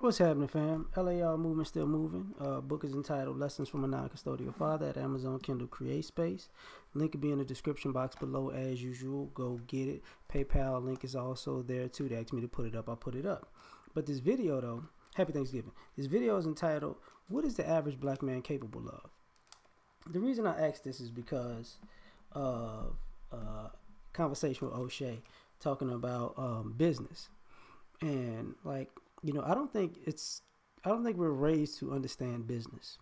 What's happening, fam? L.A.R. movement still moving. Book is entitled Lessons from a Non-Custodial Father at Amazon Kindle Create Space. Link will be in the description box below as usual. Go get it. PayPal link is also there too. They asked me to put it up. I put it up. But this video though, happy Thanksgiving. This video is entitled, What is the average black man capable of? The reason I asked this is because of conversation with O'Shea talking about business. And like, I don't think we're raised to understand business,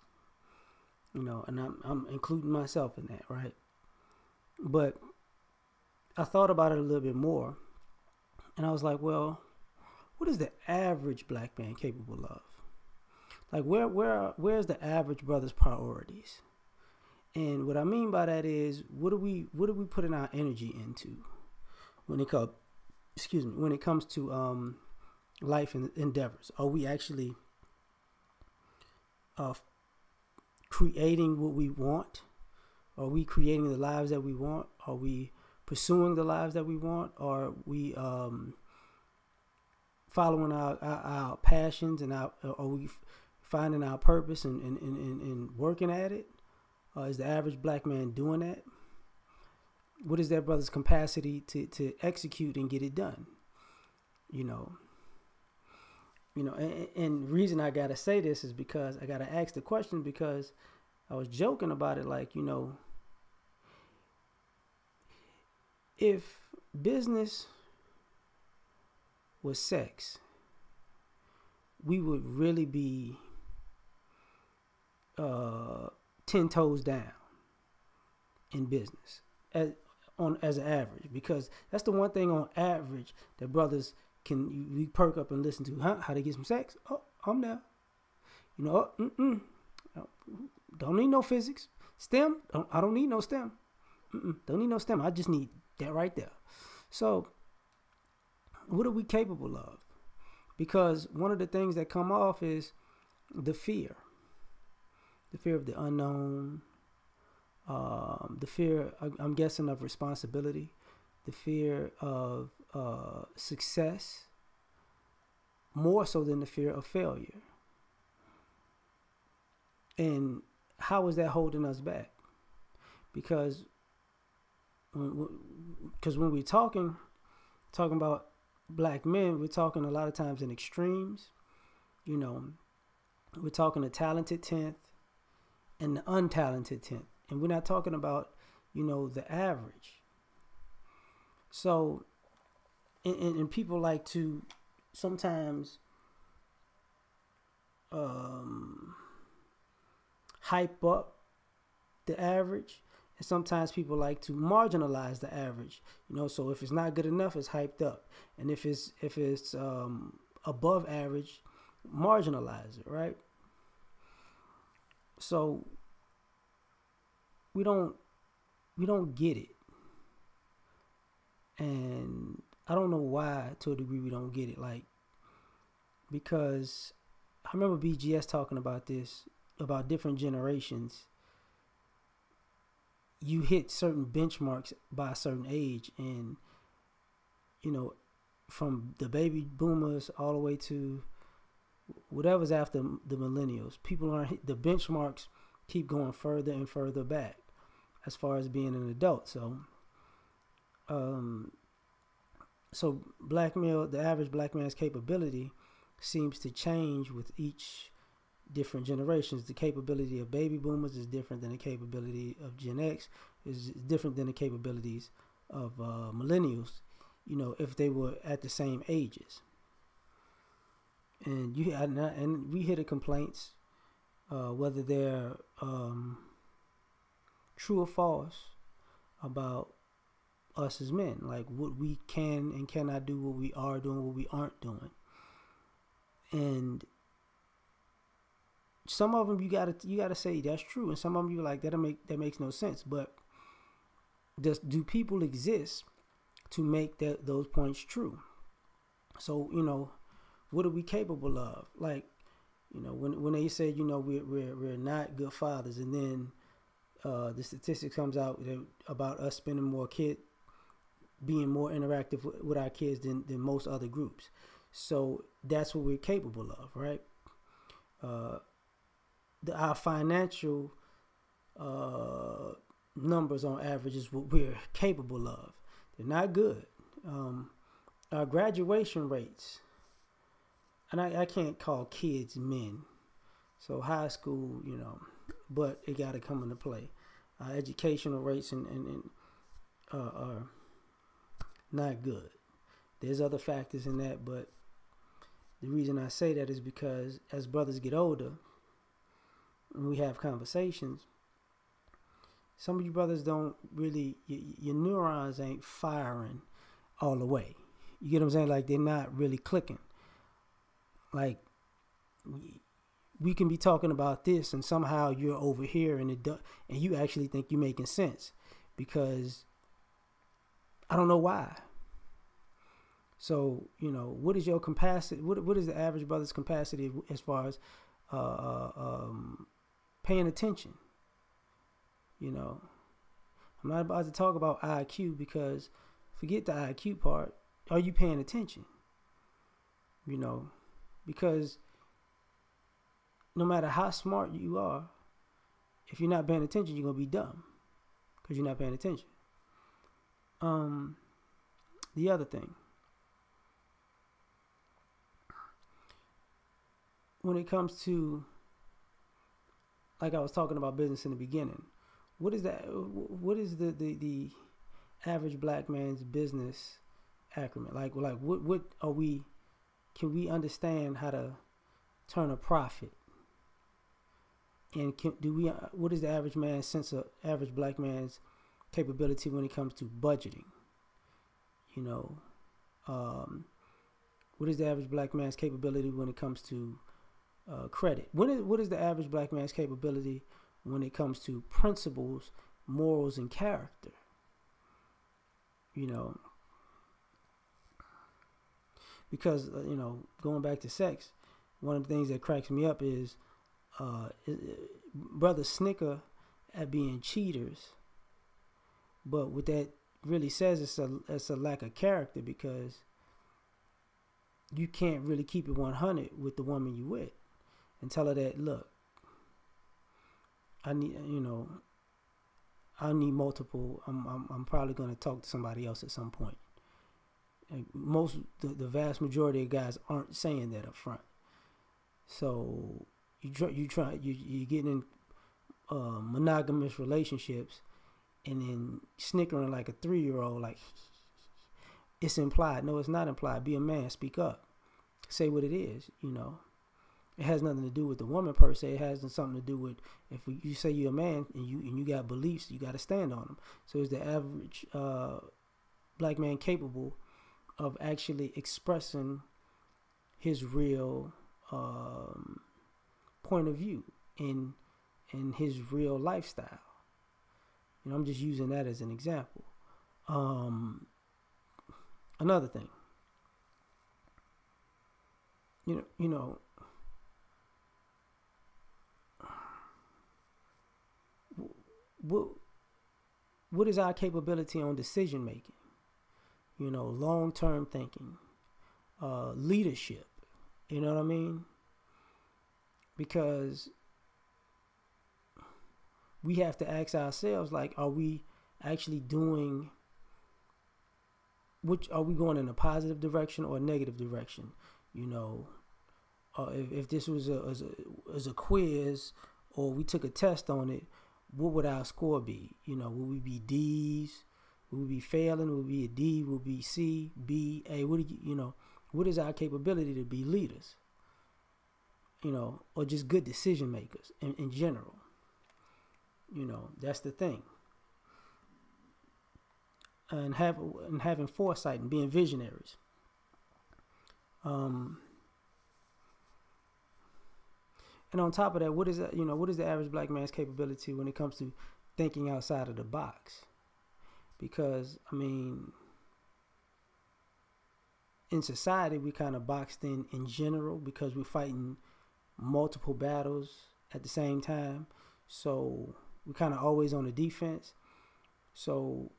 and I'm including myself in that, right? But I thought about it a little bit more, and I was like, well, what is the average black man capable of? Like, where's the average brother's priorities? And what I mean by that is, what are we putting our energy into when it comes to life and endeavors? Are we actually creating what we want? Are we creating the lives that we want? Are we pursuing the lives that we want? Are we following our passions, and are we finding our purpose and working at it? Is the average black man doing that? What is that brother's capacity to execute and get it done? And the reason I gotta say this is because I gotta ask the question, because I was joking about it, like, if business was sex, we would really be 10 toes down in business as an average, because that's the one thing on average that brothers we perk up and listen to. How to get some sex? Oh, I'm there. Don't need no physics. STEM? I don't need no STEM. Don't need no STEM. I just need that right there. So what are we capable of? Because one of the things that come off is the fear of the unknown, the fear, I'm guessing, of responsibility, the fear of success, more so than the fear of failure. And how is that holding us back? Because when we're talking about black men, we're talking a lot of times in extremes. We're talking the talented 10th and the untalented 10th. And we're not talking about, the average. So, and people like to sometimes hype up the average, and sometimes people like to marginalize the average. So if it's not good enough, it's hyped up, and if it's above average, marginalize it, right? So we don't get it. And I don't know why, to a degree, we don't get it. Like, because I remember BGS talking about this, about different generations. You hit certain benchmarks by a certain age, and from the baby boomers all the way to whatever's after the millennials, the benchmarks keep going further and further back as far as being an adult. So the average black man's capability seems to change with each different generations. The capability of baby boomers is different than the capability of Gen X, is different than the capabilities of millennials, if they were at the same ages. And we hear the complaints, whether they're true or false, about us as men, like what we can and cannot do, what we are doing, what we aren't doing. And some of them you gotta say that's true, and some of them you're like, that makes no sense. But do people exist to make those points true? So what are we capable of? Like, when they say we're not good fathers, and then the statistics comes out about us being more interactive with our kids than most other groups. So that's what we're capable of, right? Uh, our financial numbers on average is what we're capable of. They're not good. Our graduation rates, and I can't call kids men, so high school, but it got to come into play. Educational rates and are not good. There's other factors in that, but the reason I say that is because as brothers get older and we have conversations, some of you brothers don't really, your neurons ain't firing all the way. You get what I'm saying? Like, they're not really clicking. Like, we can be talking about this and somehow you're over here and you actually think you're making sense because I don't know why. So, what is your capacity? What is the average brother's capacity as far as paying attention? I'm not about to talk about IQ because forget the IQ part. Are you paying attention? Because no matter how smart you are, if you're not paying attention, you're going to be dumb because you're not paying attention. The other thing, when it comes to, like I was talking about business in the beginning, what is that? What is the average black man's business acumen? Like what are we? Can we understand how to turn a profit? And what is the average man's average black man's capability when it comes to budgeting? What is the average black man's capability when it comes to credit? What is the average black man's capability when it comes to principles, morals, and character? Because going back to sex, one of the things that cracks me up is brothers snicker at being cheaters, but what that really says is it's a lack of character, because you can't really keep it 100 with the woman you with and tell her that, look, I need multiple. I'm probably going to talk to somebody else at some point. And the vast majority of guys aren't saying that up front. So you're getting in monogamous relationships and then snickering like a 3-year-old, like it's implied. No, it's not implied. Be a man. Speak up. Say what it is. It has nothing to do with the woman per se. It has something to do with, if you say you're a man and you got beliefs, you got to stand on them. So is the average black man capable of actually expressing his real point of view in his real lifestyle? I'm just using that as an example. Another thing, what is our capability on decision making? Long-term thinking, leadership. You know what I mean? Because we have to ask ourselves, like, are we actually doing, are we going in a positive direction or a negative direction? If this was a quiz or we took a test on it, what would our score be? Would we be D's? Would we be failing? Would we be a D? Would we be C, B, A? What is our capability to be leaders? Or just good decision makers in general? That's the thing. And having foresight and being visionaries. And on top of that, what is the average black man's capability when it comes to thinking outside of the box? Because, in society, we kind of boxed in general because we're fighting multiple battles at the same time. So we're kind of always on the defense. So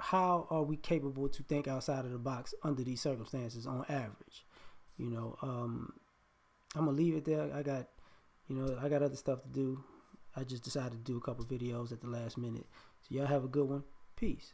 how are we capable to think outside of the box under these circumstances on average? You know, I'm gonna leave it there. I got other stuff to do. I just decided to do a couple videos at the last minute. So y'all have a good one. Peace.